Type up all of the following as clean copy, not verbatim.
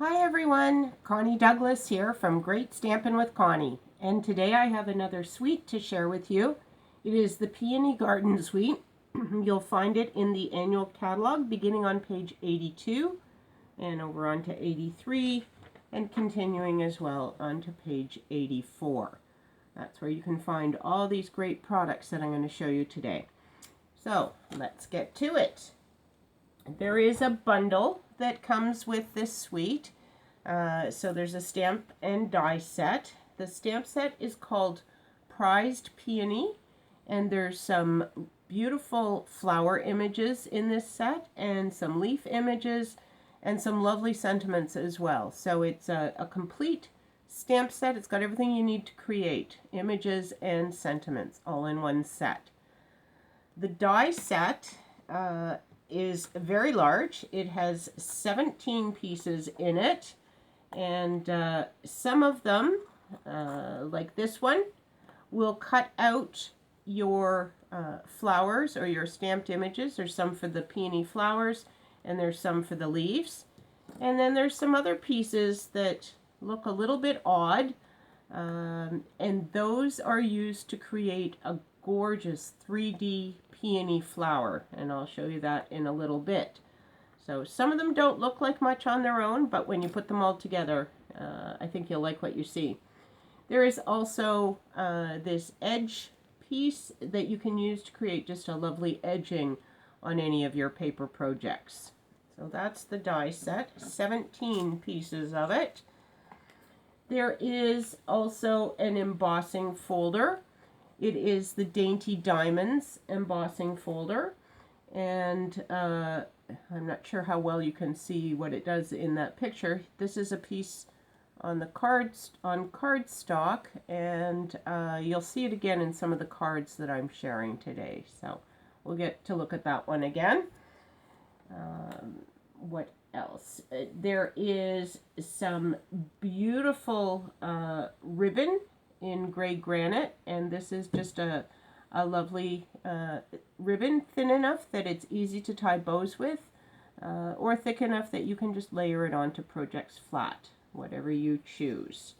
Hi everyone, Connie Douglas here from Great Stampin' with Connie, and today I have another suite to share with you. It is the Peony Garden Suite. You'll find it in the annual catalog beginning on page 82 and over onto 83 and continuing as well onto page 84. That's where you can find all these great products that I'm going to show you today. So let's get to it. There is a bundle that comes with this suite. So there's a stamp and die set. The stamp set is called Prized Peony, and there's some beautiful flower images in this set and some leaf images and some lovely sentiments as well. So it's a complete stamp set. It's got everything you need to create, images and sentiments all in one set. The die set is very large. It has 17 pieces in it, and some of them, like this one, will cut out your flowers or your stamped images. There's some for the peony flowers and there's some for the leaves, and then there's some other pieces that look a little bit odd, and those are used to create a gorgeous 3D peony flower, and I'll show you that in a little bit. So some of them don't look like much on their own, but when you put them all together, I think you'll like what you see. There is also this edge piece that you can use to create just a lovely edging on any of your paper projects. So that's the die set, 17 pieces of it. There is also an embossing folder. It is the Dainty Diamonds embossing folder, and I'm not sure how well you can see what it does in that picture. This is a piece on the cardstock, and you'll see it again in some of the cards that I'm sharing today. So we'll get to look at that one again. What else? There is some beautiful ribbon in gray granite, and this is just a lovely ribbon, thin enough that it's easy to tie bows with, or thick enough that you can just layer it onto projects flat, whatever you choose.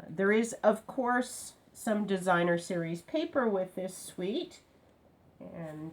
There is, of course, some designer series paper with this suite, and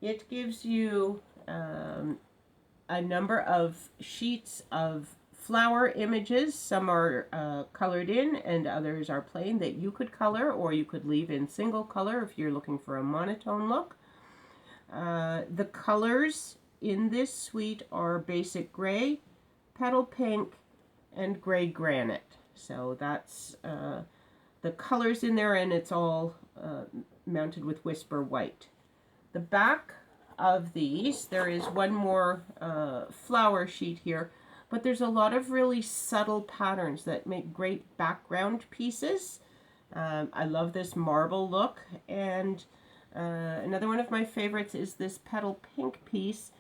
it gives you a number of sheets of flower images. Some are colored in and others are plain that you could color, or you could leave in single color if you're looking for a monotone look. The colors in this suite are basic gray, petal pink, and gray granite. So that's the colors in there, and it's all mounted with whisper white. The back of these, there is one more flower sheet here, but there's a lot of really subtle patterns that make great background pieces. I love this marble look, and another one of my favorites is this petal pink piece.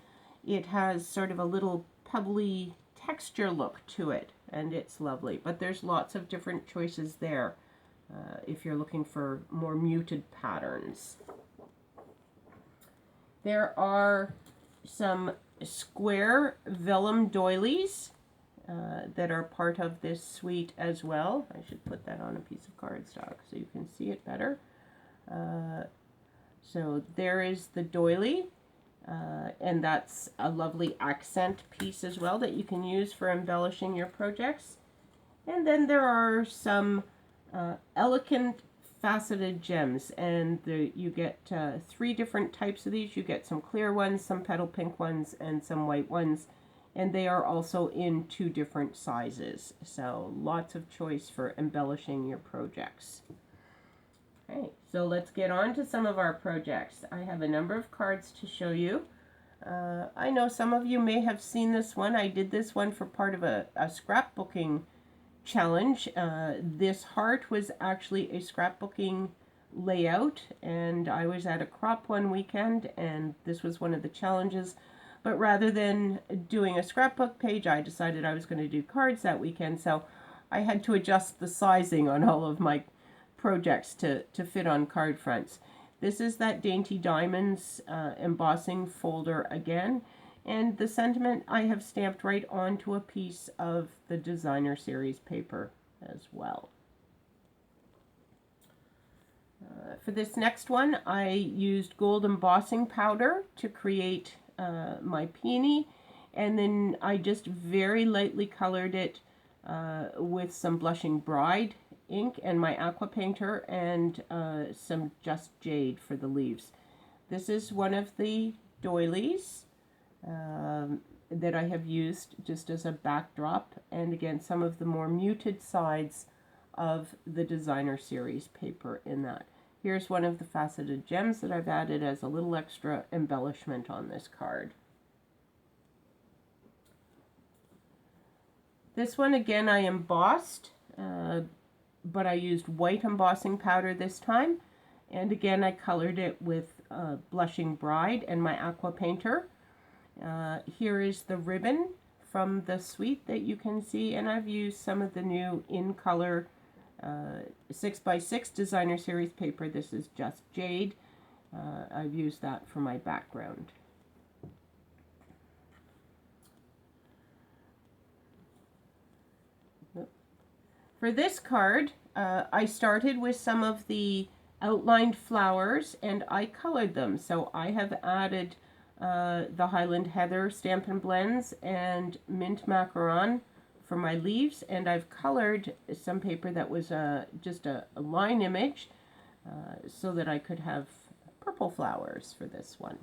It has sort of a little pebbly texture look to it, and it's lovely. But there's lots of different choices there if you're looking for more muted patterns. There are some square vellum doilies that are part of this suite as well. I should put that on a piece of cardstock so you can see it better. So there is the doily, and that's a lovely accent piece as well that you can use for embellishing your projects. And then there are some elegant faceted gems, and you get 3 different types of these. You get some clear ones, some petal pink ones, and some white ones, and they are also in 2 different sizes. So lots of choice for embellishing your projects. Okay, so let's get on to some of our projects. I have a number of cards to show you. I know some of you may have seen this one. I did this one for part of a scrapbooking challenge. This heart was actually a scrapbooking layout, and I was at a crop one weekend, and this was one of the challenges. But rather than doing a scrapbook page, I decided I was going to do cards that weekend, so I had to adjust the sizing on all of my projects to fit on card fronts. This is that Dainty Diamonds embossing folder again. And the sentiment I have stamped right onto a piece of the designer series paper as well. For this next one, I used gold embossing powder to create my peony, and then I just very lightly colored it with some Blushing Bride ink and my aqua painter, and some Just Jade for the leaves. This is one of the doilies that I have used just as a backdrop, and again some of the more muted sides of the designer series paper in that. Here's one of the faceted gems that I've added as a little extra embellishment on this card. This one again I embossed, but I used white embossing powder this time, and again I colored it with Blushing Bride and my aqua painter. Here is the ribbon from the suite that you can see, and I've used some of the new in color 6x6 designer series paper. This is Just Jade. I've used that for my background. For this card, I started with some of the outlined flowers and I colored them. So I have added the Highland Heather Stampin' Blends and Mint Macaron for my leaves, and I've colored some paper that was just a line image so that I could have purple flowers for this one.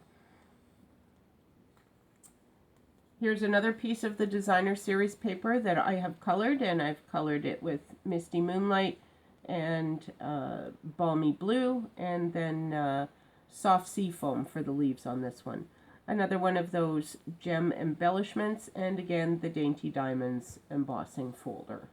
Here's another piece of the designer series paper that I have colored, and I've colored it with Misty Moonlight and Balmy Blue, and then Soft Sea Foam for the leaves on this one. Another one of those gem embellishments, and again the Dainty Diamonds embossing folder.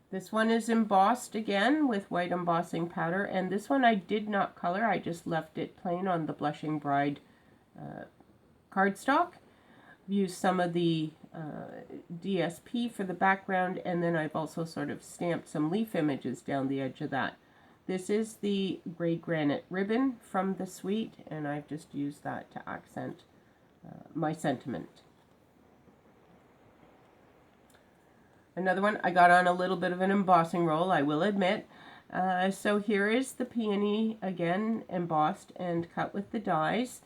This one is embossed again with white embossing powder, and this one I did not color, I just left it plain on the Blushing Bride cardstock. Used some of the DSP for the background, and then I've also sort of stamped some leaf images down the edge of that. This is the gray granite ribbon from the suite, and I've just used that to accent my sentiment. Another one, I got on a little bit of an embossing roll, I will admit. So here is the peony, again embossed and cut with the dies.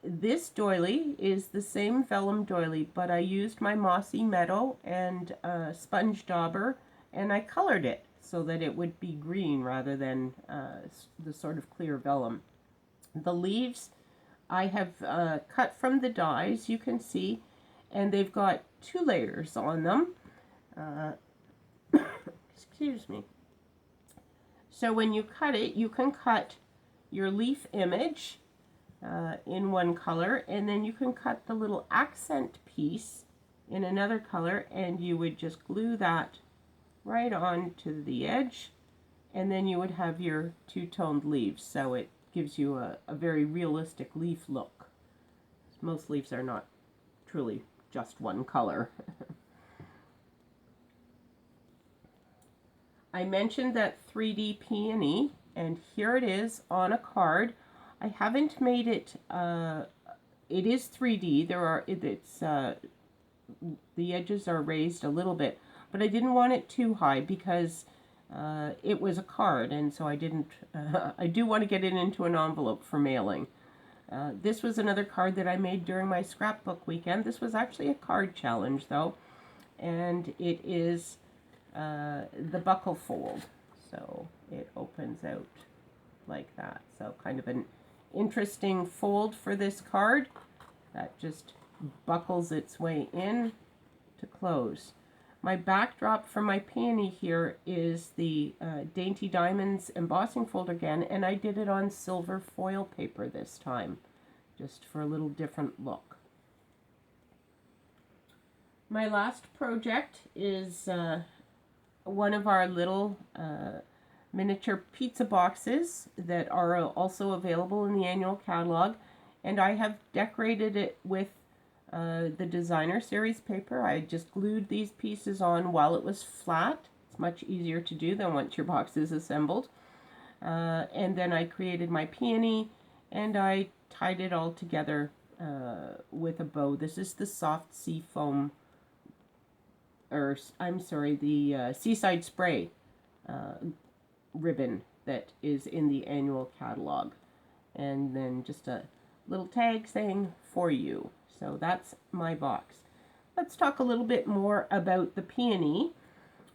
This doily is the same vellum doily, but I used my Mossy Meadow and sponge dauber, and I colored it so that it would be green rather than the sort of clear vellum. The leaves I have cut from the dies, you can see, and they've got 2 layers on them. Excuse me. So when you cut it, you can cut your leaf image in one color, and then you can cut the little accent piece in another color, and you would just glue that right on to the edge, and then you would have your 2-toned leaves. So it gives you a very realistic leaf look. Most leaves are not truly just one color. I mentioned that 3D peony, and here it is on a card. I haven't made it, it is 3D, the edges are raised a little bit, but I didn't want it too high because it was a card, and so I didn't, I do want to get it into an envelope for mailing. This was another card that I made during my scrapbook weekend. This was actually a card challenge though, and it is the buckle fold. So it opens out like that. So kind of an interesting fold for this card that just buckles its way in to close. My backdrop for my peony here is the Dainty Diamonds embossing folder again, and I did it on silver foil paper this time, just for a little different look. My last project is one of our little miniature pizza boxes that are also available in the annual catalog, and I have decorated it with the designer series paper. I just glued these pieces on while it was flat. It's much easier to do than once your box is assembled. And then I created my peony and I tied it all together with a bow. This is the soft sea foam, or I'm sorry, the Seaside Spray ribbon that is in the annual catalog. And then just a little tag saying "for you." So that's my box. Let's talk a little bit more about the peony.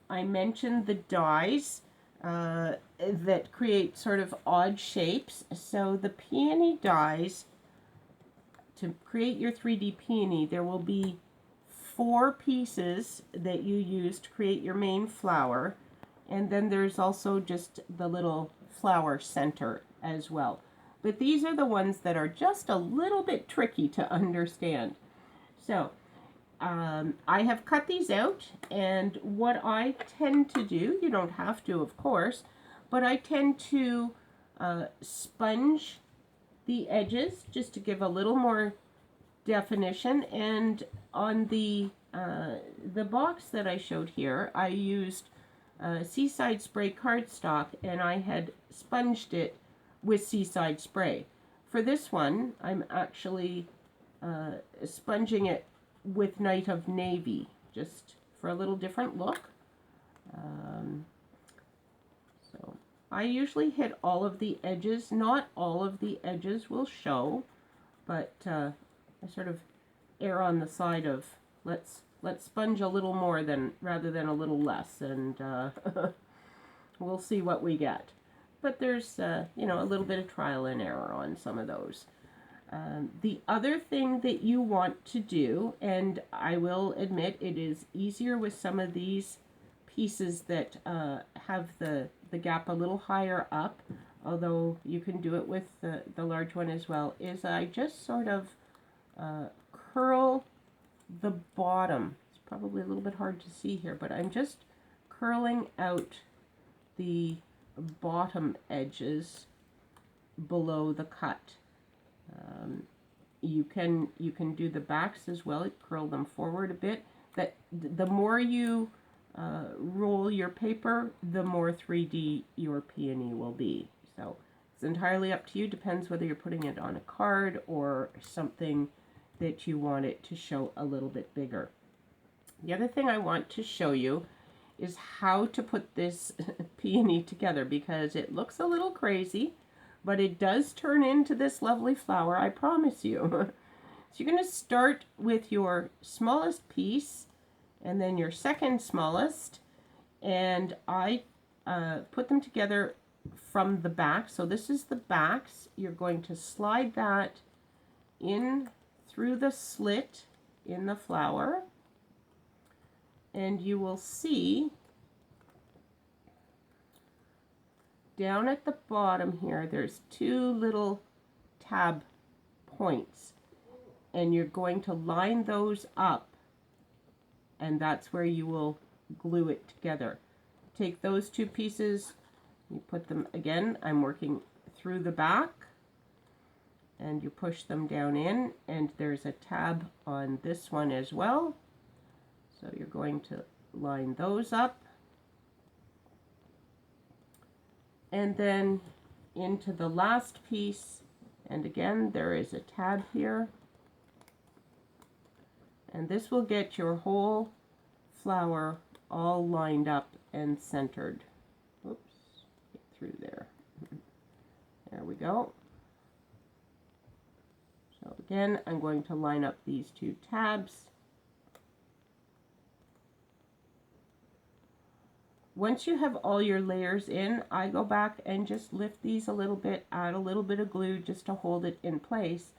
I mentioned the dies that create sort of odd shapes. So the peony dies, to create your 3D peony, there will be 4 pieces that you use to create your main flower. And then there's also just the little flower center as well. But these are the ones that are just a little bit tricky to understand. So I have cut these out, and what I tend to do, you don't have to of course, but I tend to sponge the edges just to give a little more definition. And on the box that I showed here, I used Seaside Spray cardstock, and I had sponged it with Seaside Spray. For this one, I'm actually sponging it with Night of Navy, just for a little different look. So I usually hit all of the edges. Not all of the edges will show, but I sort of err on the side of let's sponge a little more than rather than a little less, and we'll see what we get. But there's you know, a little bit of trial and error on some of those. The other thing that you want to do, and I will admit it is easier with some of these pieces that have the gap a little higher up, although you can do it with the large one as well, is I just sort of curl the bottom. It's probably a little bit hard to see here, but I'm just curling out the bottom edges below the cut. You can do the backs as well, curl them forward a bit. That the more you roll your paper, the more 3D your peony will be. So it's entirely up to you. Depends whether you're putting it on a card or something that you want it to show a little bit bigger. The other thing I want to show you is how to put this peony together, because it looks a little crazy, but it does turn into this lovely flower, I promise you. So you're going to start with your smallest piece and then your second smallest, and I put them together from the back. So this is the backs. You're going to slide that in through the slit in the flower, and you will see down at the bottom here, there's 2 little tab points, and you're going to line those up, and that's where you will glue it together. Take those 2 pieces, you put them, again, I'm working through the back, and you push them down in, and there's a tab on this one as well. So you're going to line those up, and then into the last piece, and again there is a tab here, and this will get your whole flower all lined up and centered. Oops, get through there. There we go. So again, I'm going to line up these 2 tabs. Once you have all your layers in, I go back and just lift these a little bit, add a little bit of glue just to hold it in place.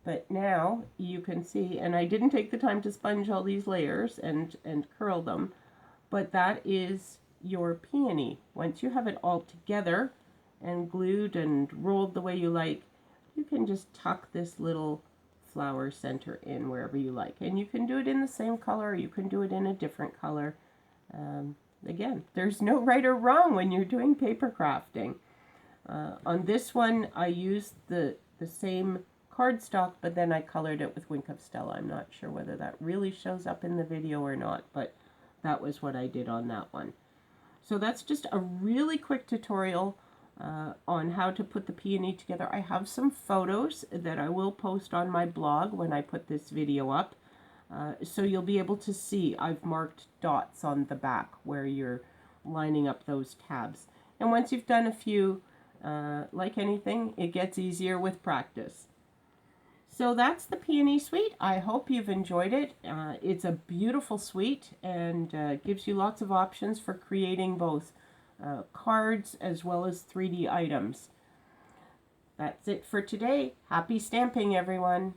But now you can see, and I didn't take the time to sponge all these layers and curl them, but that is your peony. Once you have it all together and glued and rolled the way you like, you can just tuck this little flower center in wherever you like. And you can do it in the same color, or you can do it in a different color. Again, there's no right or wrong when you're doing paper crafting. On this one, I used the same cardstock, but then I colored it with Wink of Stella. I'm not sure whether that really shows up in the video or not, but that was what I did on that one. So that's just a really quick tutorial on how to put the peony together. I have some photos that I will post on my blog when I put this video up. So you'll be able to see I've marked dots on the back where you're lining up those tabs. And once you've done a few, like anything, it gets easier with practice. So that's the Peony Suite. I hope you've enjoyed it. It's a beautiful suite and gives you lots of options for creating both cards as well as 3D items. That's it for today. Happy stamping, everyone.